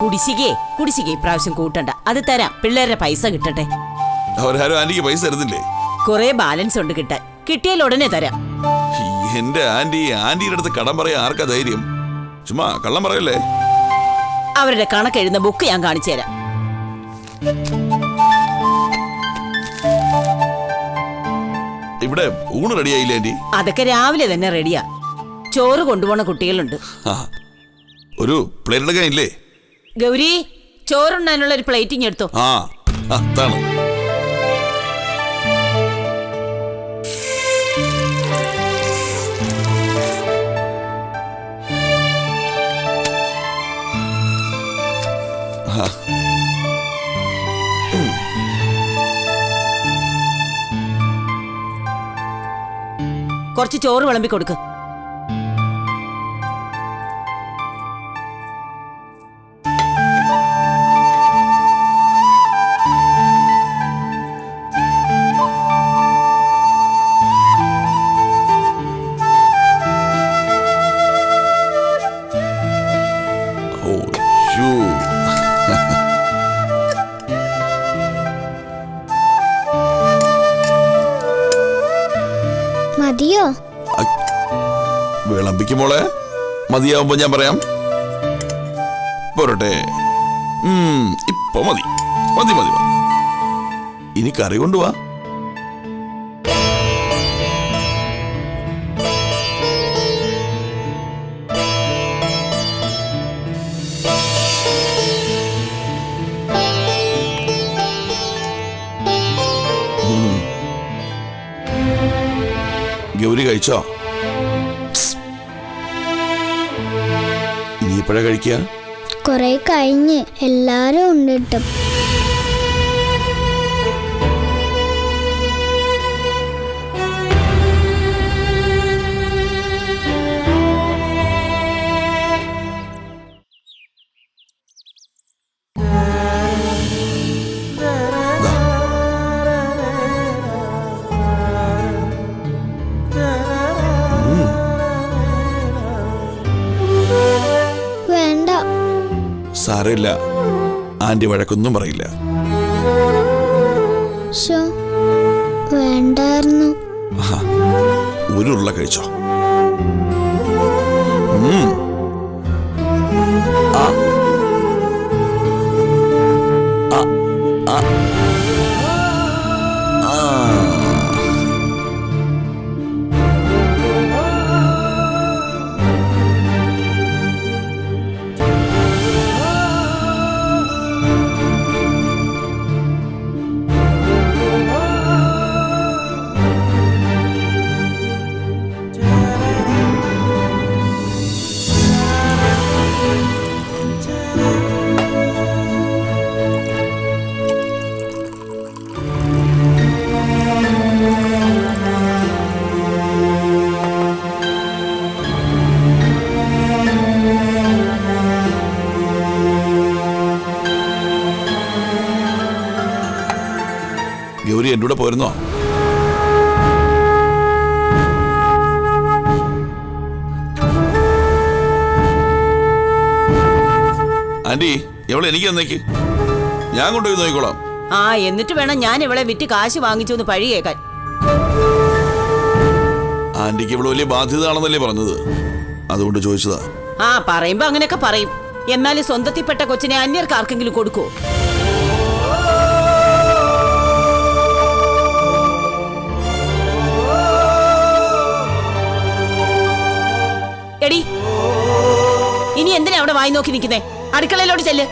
കുടിശ്ശികയെ ഇപ്രാവശ്യം കൂട്ടണ്ട. അത് തരാം, പിള്ളേരുടെ പൈസ കിട്ടട്ടെ. അവരാരും ആന്റിക്ക് പൈസ തരുന്നില്ലേ? കുറെ ബാലൻസ് ഉണ്ട് കിട്ടാൻ. കിട്ടിയാൽ ഉടനെ തരാം. എന്റെ ആന്റിയുടെ അടുത്ത് കടം പറയാൻ ആർക്കാ ധൈര്യം? ചുമ്മാ കള്ളം പറയല്ലേ. അവരുടെ കണക്കെഴുതുന്ന ബുക്ക് ഞാൻ കാണിച്ചു തരാം. ഇവിടെ ഊണ് റെഡിയായില്ലേ ആന്റി? അതൊക്കെ രാവിലെ തന്നെ റെഡിയാ. ചോറ് കൊണ്ടുപോണ കുട്ടികളുണ്ട്. ഒരു പ്ലേറ്റ് എടുക്കാനില്ലേ? ഗൗരി, ചോറുണ്ണാനുള്ള ഒരു പ്ലേറ്റിങ് എടുത്തോ. അതാണ്. കുറച്ച് ചോറ് വിളമ്പി കൊടുക്ക്. മതിയോ? വിളമ്പിക്കുമോളെ, മതിയാവുമ്പോ ഞാൻ പറയാം. പോരട്ടെ. ഇപ്പൊ മതി മതി മതി മതി. ഇനി കറി കൊണ്ടുവാ. ഗൗരി കഴിച്ചോ? ഇനി എപ്പോഴാ കഴിക്കുക? കൊറേ കഴിഞ്ഞ്. എല്ലാരും ഉണ്ടിട്ടും. സാരമില്ല, ആന്റി വഴക്കൊന്നും പറയില്ല. വേണ്ടായിരുന്നു. ഒരു ഉരുള കഴിച്ചോ. ഗൗരി എൻ്റെ കൂടെ പോരുന്നോ? ആന്റി, എവളെ എനിക്ക് തന്നേക്ക്, ഞാൻ കൊണ്ടുപോയി നോക്കിക്കോളാം. എന്നിട്ട് വേണം ഞാൻ ഇവളെ വിറ്റ് കാശ് വാങ്ങിച്ചു എന്ന് പഴി കേൾക്കാൻ. ആന്റിക്ക് ഇവിടെ വലിയ ബാധ്യത ആണെന്നല്ലേ പറഞ്ഞത്, അതുകൊണ്ട് ചോദിച്ചതാ. പറയുമ്പോ അങ്ങനെയൊക്കെ പറയും. എന്നാലും സ്വന്തത്തിൽപ്പെട്ട കൊച്ചിനെ അന്യർക്ക് ആർക്കെങ്കിലും കൊടുക്കുവോ? എടി, ഇനി എന്തിനാ അവിടെ വായി നോക്കി നിൽക്കുന്നേ? അടുക്കളയിലോട്ട് ചെല്ല്.